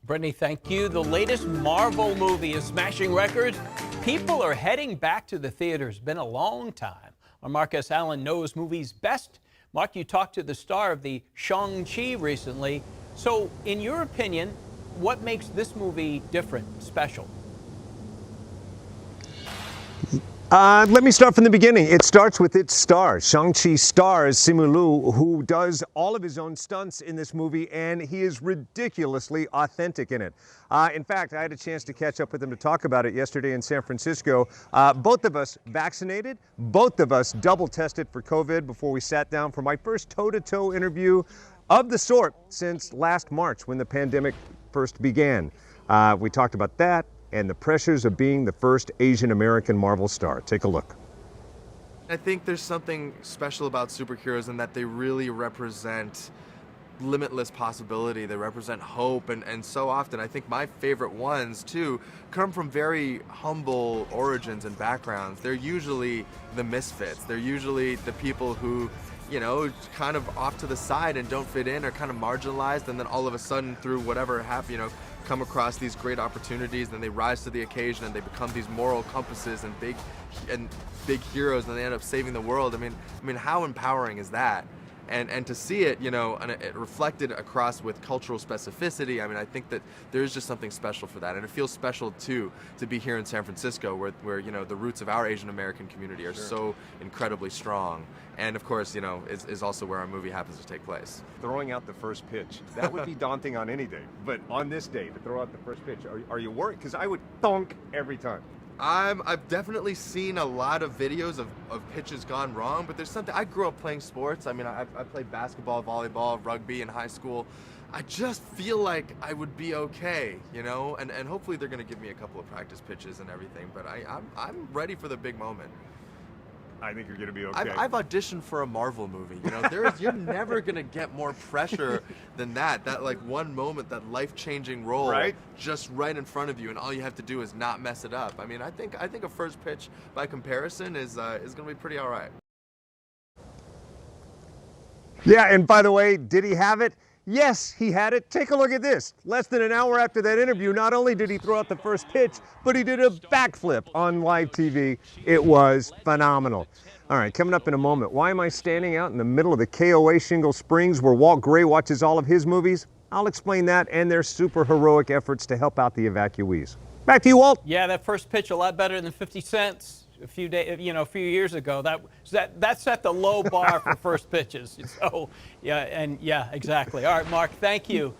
Brittany, thank you. The latest Marvel movie is smashing records. People are heading back to the theaters. Been a long time. Our Mark S. Allen knows movies best. Mark, you talked to the star of the Shang-Chi recently. So, in your opinion, what makes this movie different, special? Let me start from the beginning. It starts with its stars. Shang-Chi stars Simu Liu, who does all of his own stunts in this movie, and he is ridiculously authentic in it. In fact, I had a chance to catch up with him to talk about it yesterday in San Francisco. Both of us vaccinated, both of us double tested for COVID before we sat down for my first toe-to-toe interview of the sort since last March when the pandemic first began. We talked about that and the pressures of being the first Asian American Marvel star. Take a look. I think there's something special about superheroes in that they really represent limitless possibility. They represent hope, and so often I think my favorite ones too come from very humble origins and backgrounds. They're usually the misfits. They're usually the people who, you know, kind of off to the side and don't fit in, or kind of marginalized, and then all of a sudden through whatever happened, you know, come across these great opportunities, and they rise to the occasion and they become these moral compasses and big heroes, and they end up saving the world. I mean, how empowering is that? And to see it, you know, and it reflected across with cultural specificity. I mean, I think that there's just something special for that, and it feels special too to be here in San Francisco, where you know the roots of our Asian American community are so incredibly strong, and of course, you know, is also where our movie happens to take place. Throwing out the first pitch, that would be daunting on any day, but on this day to throw out the first pitch, are you worried? Because I would thunk every time. I've definitely seen a lot of videos of pitches gone wrong, but there's something. I grew up playing sports. I mean, I played basketball, volleyball, rugby in high school. I just feel like I would be okay, you know, and hopefully they're going to give me a couple of practice pitches and everything, but I'm ready for the big moment. I think you're going to be okay. I've auditioned for a Marvel movie. You know, you're never going to get more pressure than that. That like one moment, that life-changing role, right? Just right in front of you, and all you have to do is not mess it up. I mean, I think a first pitch by comparison is going to be pretty all right. Yeah, and by the way, did he have it? Yes, he had it. Take a look at this. Less than an hour after that interview, not only did he throw out the first pitch, but he did a backflip on live TV. It was phenomenal. All right, coming up in a moment, why am I standing out in the middle of the KOA Shingle Springs where Walt Gray watches all of his movies? I'll explain that and their super heroic efforts to help out the evacuees. Back to you, Walt. Yeah, that first pitch a lot better than 50 cents. A few years ago, that set the low bar for first pitches. So, yeah, exactly. All right, Mark, thank you.